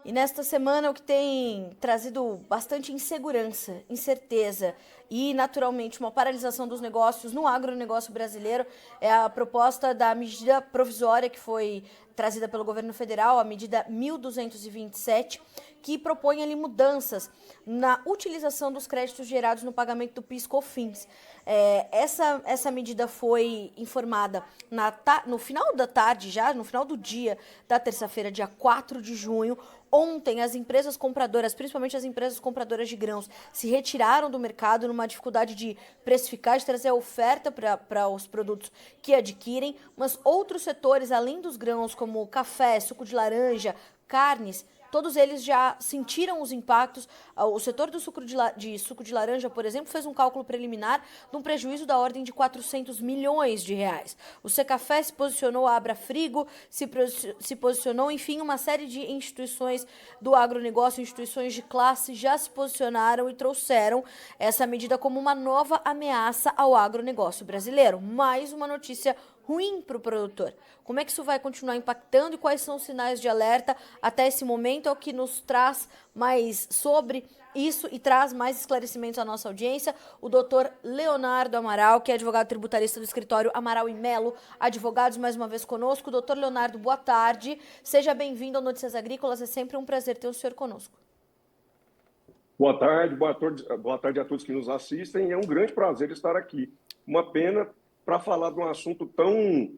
E nesta semana, o que tem trazido bastante insegurança, incerteza e, naturalmente, uma paralisação dos negócios no agronegócio brasileiro é a proposta da medida provisória que foi trazida pelo governo federal, a medida 1227, que propõe ali mudanças na utilização dos créditos gerados no pagamento do PIS/COFINS. Essa medida foi informada no final da tarde, já no final do dia da terça-feira, dia 4 de junho. Ontem, as empresas compradoras, principalmente as empresas compradoras de grãos, se retiraram do mercado numa dificuldade de precificar, de trazer a oferta para os produtos que adquirem, mas outros setores, além dos grãos, como café, suco de laranja, carnes, todos eles já sentiram os impactos. O setor do suco de laranja, por exemplo, fez um cálculo preliminar de um prejuízo da ordem de 400 milhões de reais. O Secafé se posicionou, a Abrafrigo se posicionou, enfim, uma série de instituições do agronegócio, instituições de classe já se posicionaram e trouxeram essa medida como uma nova ameaça ao agronegócio brasileiro. Mais uma notícia ruim para o produtor. Como é que isso vai continuar impactando e quais são os sinais de alerta até esse momento? É o que nos traz mais sobre isso e traz mais esclarecimentos à nossa audiência o doutor Leonardo Amaral, que é advogado tributarista do escritório Amaral e Melo Advogados, mais uma vez conosco. Doutor Leonardo, boa tarde. Seja bem-vindo ao Notícias Agrícolas. É sempre um prazer ter o senhor conosco. Boa tarde a todos que nos assistem. É um grande prazer estar aqui. Uma pena para falar de um assunto tão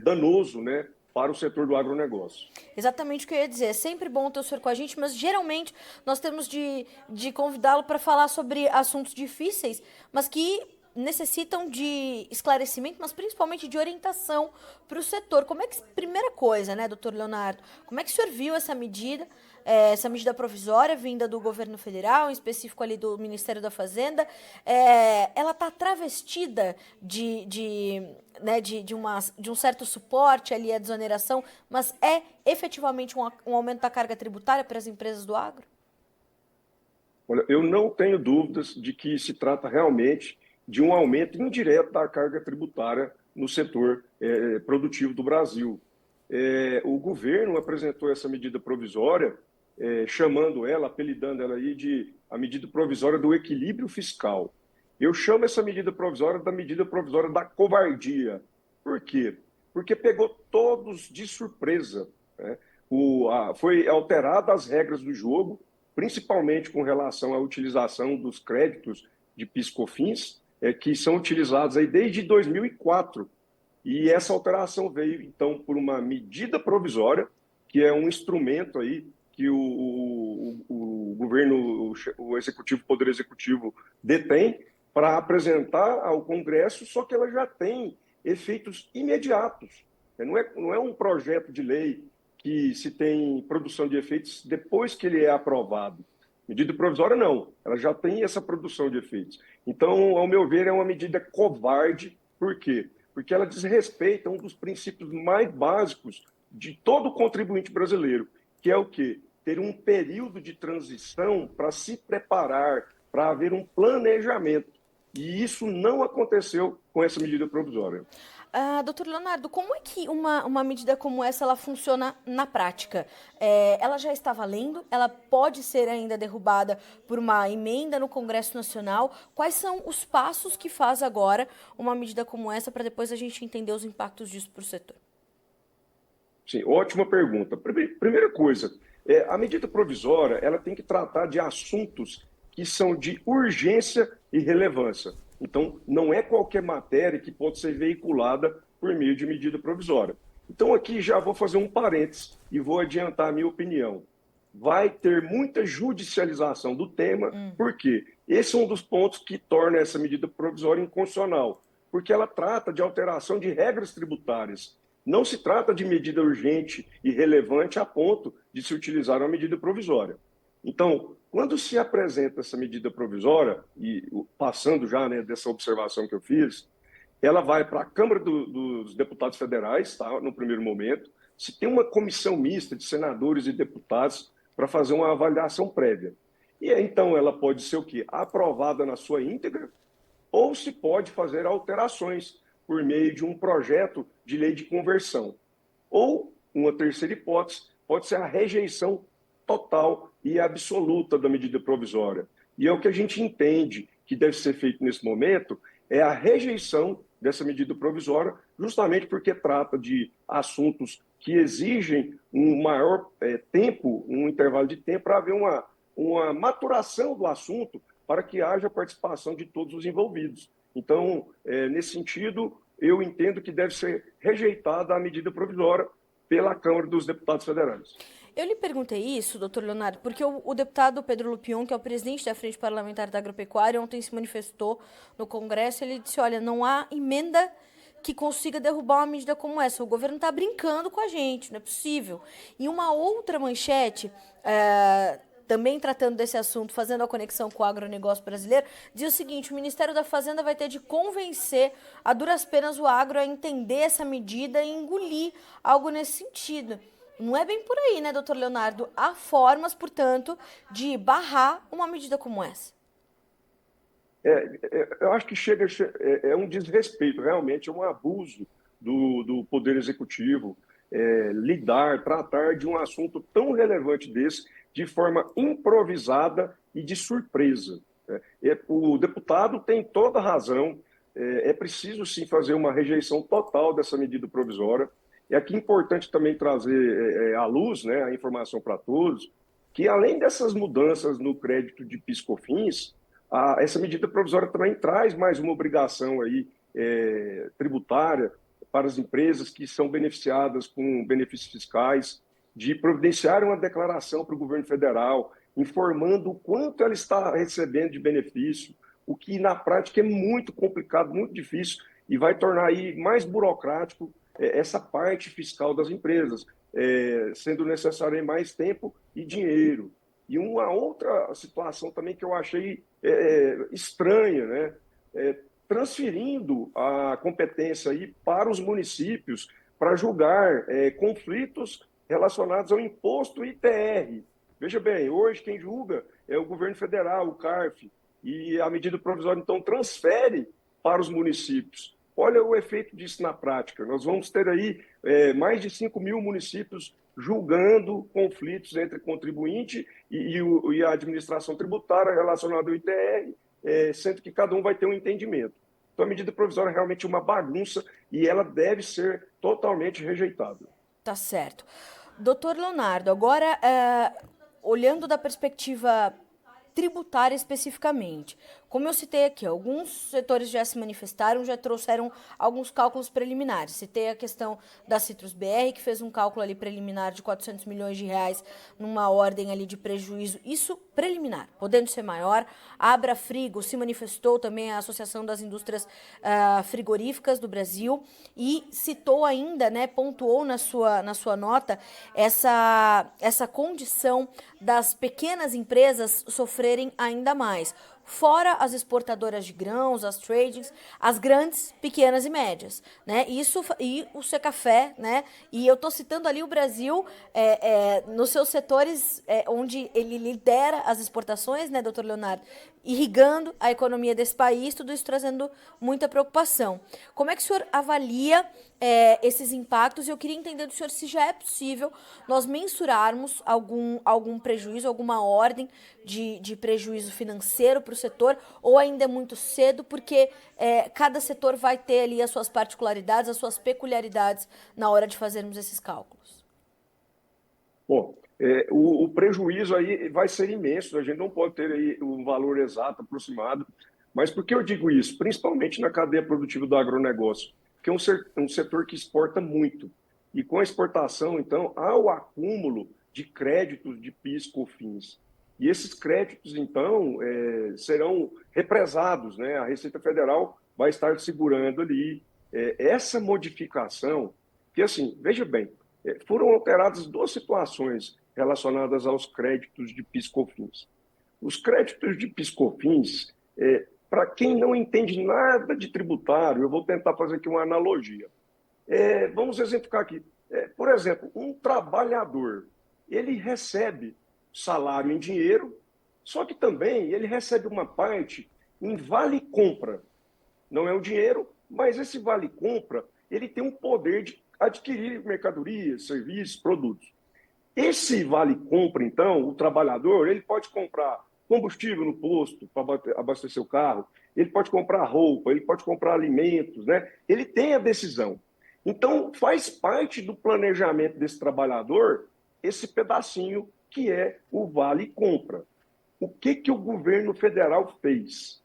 danoso, né, para o setor do agronegócio. Exatamente o que eu ia dizer. É sempre bom ter o senhor com a gente, mas geralmente nós temos de convidá-lo para falar sobre assuntos difíceis, mas que necessitam de esclarecimento, mas principalmente de orientação para o setor. Como é que, primeira coisa, né, doutor Leonardo, como é que o senhor viu essa medida provisória vinda do governo federal, em específico ali do Ministério da Fazenda? Ela está travestida de um certo suporte ali à desoneração, mas é efetivamente um aumento da carga tributária para as empresas do agro? Olha, eu não tenho dúvidas de que se trata realmente de um aumento indireto da carga tributária no setor produtivo do Brasil. O governo apresentou essa medida provisória, apelidando ela aí de a medida provisória do equilíbrio fiscal. Eu chamo essa medida provisória da medida provisória da covardia. Por quê? Porque pegou todos de surpresa, né? Foi alterada as regras do jogo, principalmente com relação à utilização dos créditos de PIS/COFINS, que são utilizados aí desde 2004. E essa alteração veio, então, por uma medida provisória, que é um instrumento aí que o governo, o executivo, o Poder Executivo detém para apresentar ao Congresso, só que ela já tem efeitos imediatos. Não é um projeto de lei que se tem produção de efeitos depois que ele é aprovado. Medida provisória, não. Ela já tem essa produção de efeitos. Então, ao meu ver, é uma medida covarde. Por quê? Porque ela desrespeita um dos princípios mais básicos de todo contribuinte brasileiro, que é o quê? Ter um período de transição para se preparar, para haver um planejamento. E isso não aconteceu com essa medida provisória. Doutor Leonardo, como é que uma medida como essa ela funciona na prática? Ela já está valendo? Ela pode ser ainda derrubada por uma emenda no Congresso Nacional? Quais são os passos que faz agora uma medida como essa para depois a gente entender os impactos disso para o setor? Sim, ótima pergunta. Primeira coisa, a medida provisória ela tem que tratar de assuntos que são de urgência e relevância. Então, não é qualquer matéria que pode ser veiculada por meio de medida provisória. Então, aqui já vou fazer um parênteses e vou adiantar a minha opinião. Vai ter muita judicialização do tema, porque esse é um dos pontos que torna essa medida provisória inconstitucional, porque ela trata de alteração de regras tributárias. Não se trata de medida urgente e relevante a ponto de se utilizar uma medida provisória. Então, quando se apresenta essa medida provisória, e passando já, né, dessa observação que eu fiz, ela vai para a Câmara dos Deputados Federais, tá, no primeiro momento. Se tem uma comissão mista de senadores e deputados para fazer uma avaliação prévia. E aí, então, ela pode ser o quê? Aprovada na sua íntegra, ou se pode fazer alterações por meio de um projeto de lei de conversão. Ou, uma terceira hipótese, pode ser a rejeição total e absoluta da medida provisória. E é o que a gente entende que deve ser feito nesse momento, é a rejeição dessa medida provisória, justamente porque trata de assuntos que exigem um maior tempo, um intervalo de tempo, para haver uma maturação do assunto, para que haja participação de todos os envolvidos. Então, nesse sentido, eu entendo que deve ser rejeitada a medida provisória pela Câmara dos Deputados Federais. Eu lhe perguntei isso, doutor Leonardo, porque o deputado Pedro Lupion, que é o presidente da Frente Parlamentar da Agropecuária, ontem se manifestou no Congresso. Ele disse, olha, não há emenda que consiga derrubar uma medida como essa. O governo está brincando com a gente, não é possível. E uma outra manchete, também tratando desse assunto, fazendo a conexão com o agronegócio brasileiro, diz o seguinte: o Ministério da Fazenda vai ter de convencer a duras penas o agro a entender essa medida e engolir algo nesse sentido. Não é bem por aí, né, doutor Leonardo? Há formas, portanto, de barrar uma medida como essa. Eu acho que é um desrespeito, realmente, é um abuso do Poder Executivo tratar de um assunto tão relevante desse de forma improvisada e de surpresa. O deputado tem toda a razão, é preciso sim fazer uma rejeição total dessa medida provisória. É aqui importante também trazer à luz, né, a informação para todos, que além dessas mudanças no crédito de PIS/COFINS, essa medida provisória também traz mais uma obrigação aí, tributária para as empresas que são beneficiadas com benefícios fiscais, de providenciar uma declaração para o governo federal, informando o quanto ela está recebendo de benefício, o que na prática é muito complicado, muito difícil, e vai tornar aí mais burocrático essa parte fiscal das empresas, sendo necessário mais tempo e dinheiro. E uma outra situação também que eu achei estranha, né? Transferindo a competência aí para os municípios para julgar conflitos relacionados ao imposto ITR. Veja bem, hoje quem julga é o governo federal, o CARF, e a medida provisória, então, transfere para os municípios. Olha o efeito disso na prática. Nós vamos ter aí mais de 5 mil municípios julgando conflitos entre contribuinte e a administração tributária relacionada ao ITR, sendo que cada um vai ter um entendimento. Então, a medida provisória é realmente uma bagunça e ela deve ser totalmente rejeitada. Tá certo. Doutor Leonardo, agora, olhando da perspectiva tributária especificamente, como eu citei aqui, alguns setores já se manifestaram, já trouxeram alguns cálculos preliminares. Citei a questão da Citrus BR, que fez um cálculo ali preliminar de 400 milhões de reais numa ordem ali de prejuízo, isso preliminar, podendo ser maior. A Abrafrigo se manifestou também, a Associação das Indústrias Frigoríficas do Brasil, e citou ainda, né, pontuou na sua nota essa condição das pequenas empresas sofrerem ainda mais. Fora as exportadoras de grãos, as tradings, as grandes, pequenas e médias, né? Isso e o Secafé, né? E eu estou citando ali o Brasil nos seus setores onde ele lidera as exportações, né, doutor Leonardo? Irrigando a economia desse país, tudo isso trazendo muita preocupação. Como é que o senhor avalia esses impactos? Eu queria entender do senhor se já é possível nós mensurarmos algum prejuízo, alguma ordem de prejuízo financeiro para o setor, ou ainda é muito cedo, porque cada setor vai ter ali as suas particularidades, as suas peculiaridades na hora de fazermos esses cálculos. Bom, o prejuízo aí vai ser imenso, a gente não pode ter aí um valor exato, aproximado, mas por que eu digo isso? Principalmente na cadeia produtiva do agronegócio, que é um setor que exporta muito, e com a exportação, então, há o acúmulo de créditos de PIS/COFINS. E esses créditos, então, serão represados, né? A Receita Federal vai estar segurando ali essa modificação, que, assim, veja bem, foram alteradas duas situações relacionadas aos créditos de PIS/COFINS. Os créditos de PIS/COFINS, para quem não entende nada de tributário, eu vou tentar fazer aqui uma analogia. Vamos exemplificar aqui. Por exemplo, um trabalhador, ele recebe salário em dinheiro, só que também ele recebe uma parte em vale-compra. Não é o dinheiro, mas esse vale-compra ele tem um poder de adquirir mercadorias, serviços, produtos. Esse vale-compra, então, o trabalhador, ele pode comprar combustível no posto para abastecer o carro, ele pode comprar roupa, ele pode comprar alimentos, né? Ele tem a decisão. Então, faz parte do planejamento desse trabalhador esse pedacinho que é o vale-compra. O que o governo federal fez?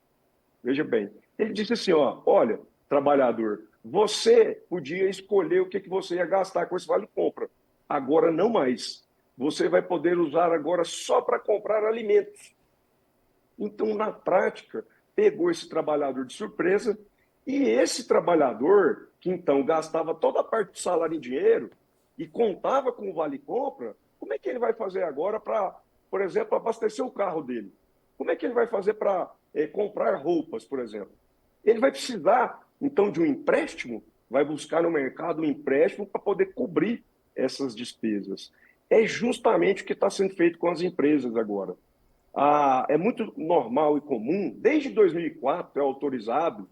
Veja bem, ele disse assim, ó, olha, trabalhador, você podia escolher o que você ia gastar com esse vale-compra. Agora não mais. Você vai poder usar agora só para comprar alimentos. Então, na prática, pegou esse trabalhador de surpresa e esse trabalhador, que então gastava toda a parte do salário em dinheiro e contava com o vale-compra, como é que ele vai fazer agora para, por exemplo, abastecer o carro dele? Como é que ele vai fazer para comprar roupas, por exemplo? Ele vai precisar, então, de um empréstimo, vai buscar no mercado um empréstimo para poder cobrir essas despesas. É justamente o que está sendo feito com as empresas agora. É muito normal e comum, desde 2004 é autorizado,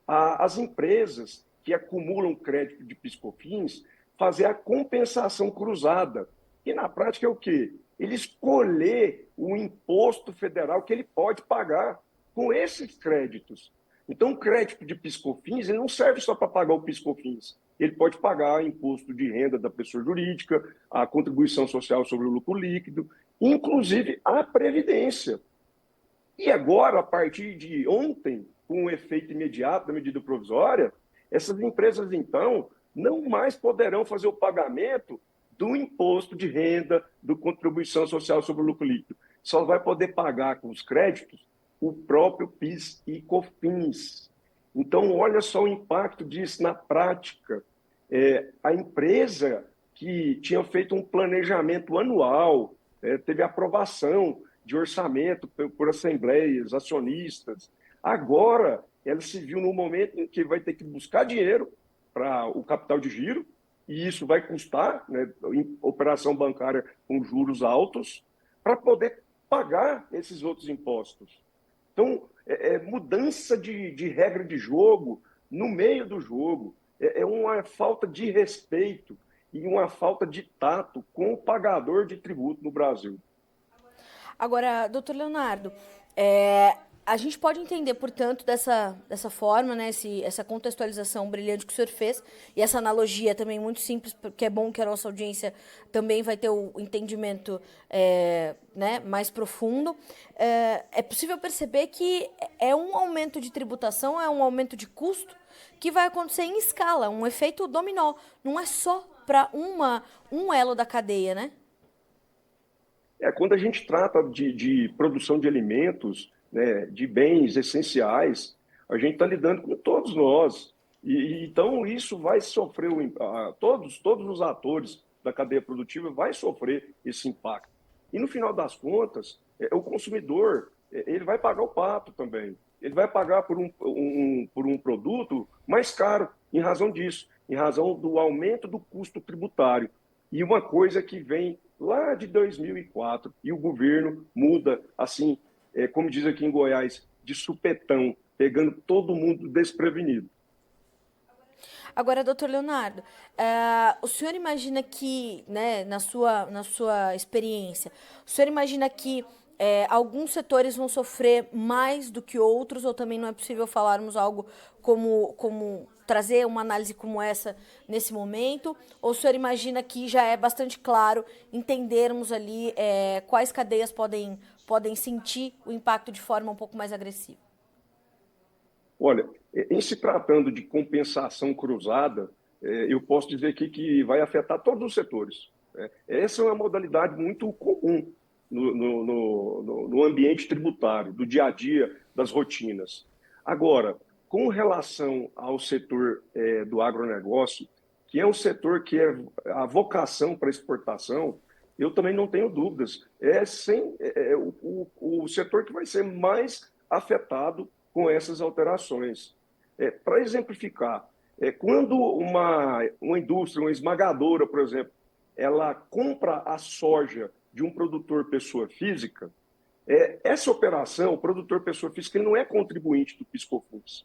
as empresas que acumulam crédito de PiscoFins fazer a compensação cruzada. E na prática é o quê? Ele escolher o imposto federal que ele pode pagar com esses créditos. Então, o crédito de PiscoFins ele não serve só para pagar o PiscoFins. Ele pode pagar imposto de renda da pessoa jurídica, a contribuição social sobre o lucro líquido, inclusive a Previdência. E agora, a partir de ontem, com o efeito imediato da medida provisória, essas empresas, então, não mais poderão fazer o pagamento do imposto de renda, do contribuição social sobre o lucro líquido. Só vai poder pagar com os créditos o próprio PIS e COFINS. Então, olha só o impacto disso na prática. A empresa que tinha feito um planejamento anual, teve aprovação de orçamento por assembleias, acionistas. Agora, ela se viu no momento em que vai ter que buscar dinheiro para o capital de giro, e isso vai custar, né, operação bancária com juros altos, para poder pagar esses outros impostos. Então, mudança de regra de jogo no meio do jogo. É uma falta de respeito e uma falta de tato com o pagador de tributo no Brasil. Agora, doutor Leonardo, a gente pode entender, portanto, dessa forma, né, essa contextualização brilhante que o senhor fez, e essa analogia também muito simples, porque é bom que a nossa audiência também vai ter o entendimento né, mais profundo. É possível perceber que é um aumento de tributação, é um aumento de custo que vai acontecer em escala, um efeito dominó. Não é só para um elo da cadeia, né? Quando a gente trata de produção de alimentos, né, de bens essenciais, a gente está lidando com todos nós. Então, isso vai sofrer, todos os atores da cadeia produtiva vai sofrer esse impacto. E, no final das contas, o consumidor ele vai pagar o pato também. Ele vai pagar por um produto mais caro em razão disso, em razão do aumento do custo tributário. E uma coisa que vem lá de 2004, e o governo muda, assim, como diz aqui em Goiás, de supetão, pegando todo mundo desprevenido. Agora, doutor Leonardo, o senhor imagina que, né, na sua experiência, o senhor imagina que alguns setores vão sofrer mais do que outros, ou também não é possível falarmos algo como trazer uma análise como essa nesse momento? Ou o senhor imagina que já é bastante claro entendermos ali quais cadeias podem sentir o impacto de forma um pouco mais agressiva? Olha, em se tratando de compensação cruzada, eu posso dizer aqui que vai afetar todos os setores. Essa é uma modalidade muito comum no ambiente tributário, do dia a dia, das rotinas. Agora, com relação ao setor do agronegócio, que é um setor que é a vocação para exportação, eu também não tenho dúvidas. O setor que vai ser mais afetado com essas alterações. Para exemplificar, quando uma indústria, uma esmagadora, por exemplo, ela compra a soja de um produtor pessoa física, essa operação, o produtor pessoa física, ele não é contribuinte do PiscoFins.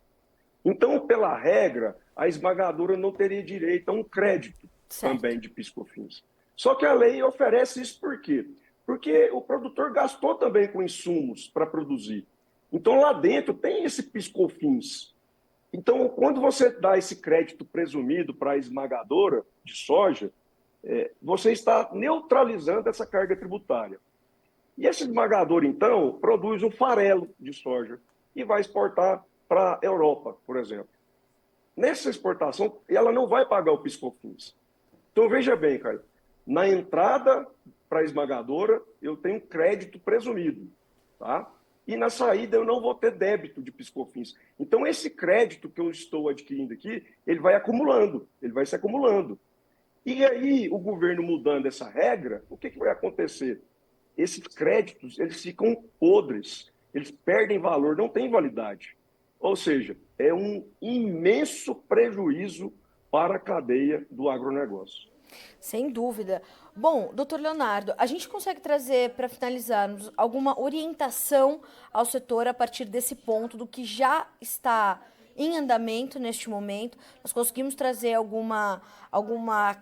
Então, pela regra, a esmagadora não teria direito a um crédito também de PiscoFins. Só que a lei oferece isso por quê? Porque o produtor gastou também com insumos para produzir. Então, lá dentro tem esse PIS/COFINS. Então, quando você dá esse crédito presumido para a esmagadora de soja, você está neutralizando essa carga tributária. E esse esmagador, então, produz um farelo de soja e vai exportar para a Europa, por exemplo. Nessa exportação, ela não vai pagar o PIS/COFINS. Então, veja bem, cara, na entrada para a esmagadora, eu tenho crédito presumido, tá? E na saída eu não vou ter débito de PIS/COFINS. Então, esse crédito que eu estou adquirindo aqui, ele vai acumulando, ele vai se acumulando. E aí, o governo mudando essa regra, o que vai acontecer? Esses créditos, eles ficam podres, eles perdem valor, não têm validade. Ou seja, é um imenso prejuízo para a cadeia do agronegócio. Sem dúvida. Bom, doutor Leonardo, a gente consegue trazer, para finalizarmos, alguma orientação ao setor a partir desse ponto, do que já está em andamento neste momento? Nós conseguimos trazer alguma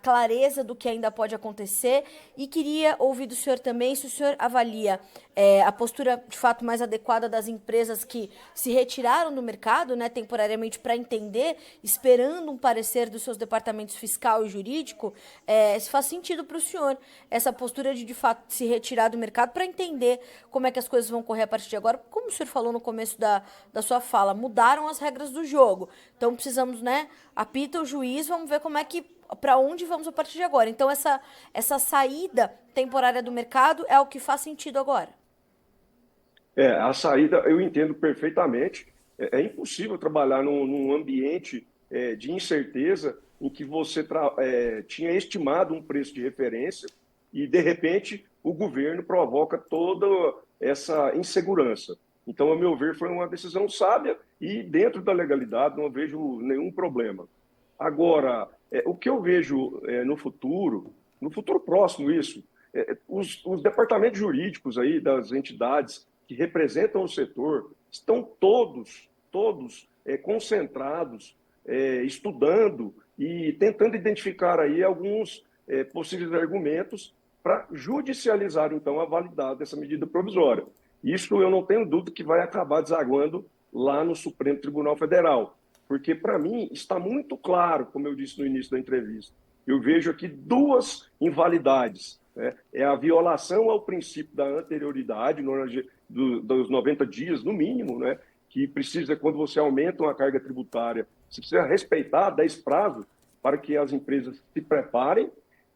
clareza do que ainda pode acontecer, e queria ouvir do senhor também se o senhor avalia a postura de fato mais adequada das empresas que se retiraram do mercado, né, temporariamente, para entender, esperando um parecer dos seus departamentos fiscal e jurídico, se faz sentido para o senhor essa postura de fato se retirar do mercado, para entender como é que as coisas vão correr a partir de agora. Como o senhor falou no começo da sua fala, mudaram as regras do jogo, então precisamos, né, apita o juiz, vamos ver como é que, para onde vamos a partir de agora. Então essa saída temporária do mercado é o que faz sentido agora. A saída eu entendo perfeitamente. É impossível trabalhar num ambiente de incerteza em que você tinha estimado um preço de referência e, de repente, o governo provoca toda essa insegurança. Então, a meu ver, foi uma decisão sábia e, dentro da legalidade, não vejo nenhum problema. Agora, o que eu vejo no futuro próximo isso, os departamentos jurídicos aí das entidades que representam o setor estão todos concentrados, estudando e tentando identificar aí alguns possíveis argumentos para judicializar, então, a validade dessa medida provisória. Isso eu não tenho dúvida que vai acabar desaguando lá no Supremo Tribunal Federal, porque, para mim, está muito claro, como eu disse no início da entrevista, eu vejo aqui duas invalidades. Né? É a violação ao princípio da anterioridade, dos 90 dias, no mínimo, né? Que precisa, quando você aumenta uma carga tributária, você precisa respeitar 10 prazos para que as empresas se preparem,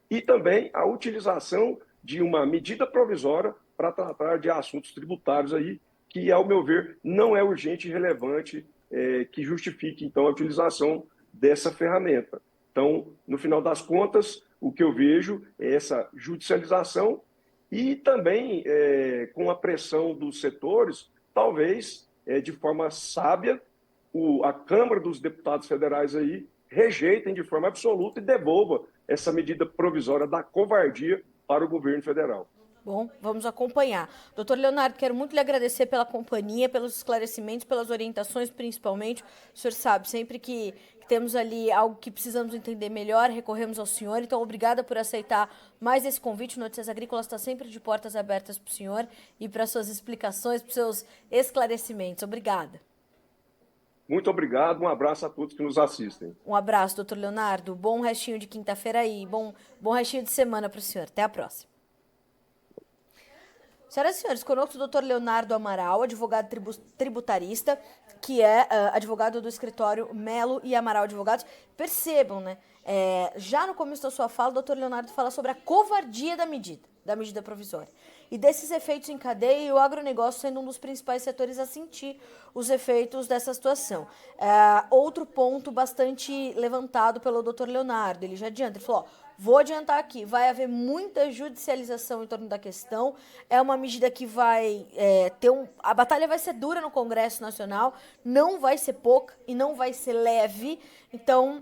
e também a utilização de uma medida provisória para tratar de assuntos tributários aí, que, ao meu ver, não é urgente e relevante, que justifique, então, a utilização dessa ferramenta. Então, no final das contas, o que eu vejo é essa judicialização e também, com a pressão dos setores, talvez, de forma sábia, a Câmara dos Deputados Federais aí rejeitem de forma absoluta e devolva essa medida provisória da covardia para o governo federal. Bom, vamos acompanhar. Doutor Leonardo, quero muito lhe agradecer pela companhia, pelos esclarecimentos, pelas orientações, principalmente. O senhor sabe, sempre que temos ali algo que precisamos entender melhor, recorremos ao senhor. Então, obrigada por aceitar mais esse convite. Notícias Agrícolas está sempre de portas abertas para o senhor e para suas explicações, para os seus esclarecimentos. Obrigada. Muito obrigado, um abraço a todos que nos assistem. Um abraço, doutor Leonardo. Bom restinho de quinta-feira aí, bom restinho de semana para o senhor. Até a próxima. Senhoras e senhores, conosco o doutor Leonardo Amaral, advogado tributarista, que é advogado do escritório Melo e Amaral Advogados. Percebam, né? Já no começo da sua fala, o doutor Leonardo fala sobre a covardia da medida provisória. E desses efeitos em cadeia, e o agronegócio sendo um dos principais setores a sentir os efeitos dessa situação. Outro ponto bastante levantado pelo doutor Leonardo, ele já adianta, ele falou, vou adiantar aqui, vai haver muita judicialização em torno da questão, é uma medida que vai a batalha vai ser dura no Congresso Nacional, não vai ser pouca e não vai ser leve, então,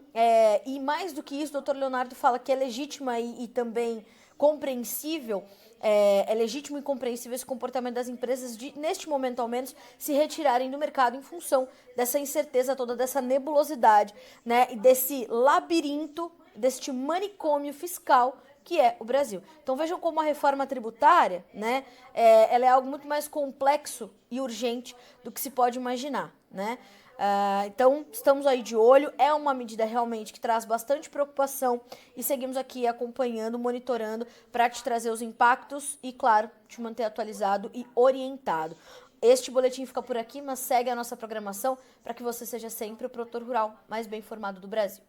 e mais do que isso, o doutor Leonardo fala que é legítima e também compreensível, é legítimo e compreensível esse comportamento das empresas de, neste momento ao menos, se retirarem do mercado em função dessa incerteza toda, dessa nebulosidade, né, e desse labirinto, deste manicômio fiscal que é o Brasil. Então vejam como a reforma tributária, né, ela é algo muito mais complexo e urgente do que se pode imaginar, né? Então estamos aí de olho, é uma medida realmente que traz bastante preocupação e seguimos aqui acompanhando, monitorando para te trazer os impactos e, claro, te manter atualizado e orientado. Este boletim fica por aqui, mas segue a nossa programação para que você seja sempre o produtor rural mais bem informado do Brasil.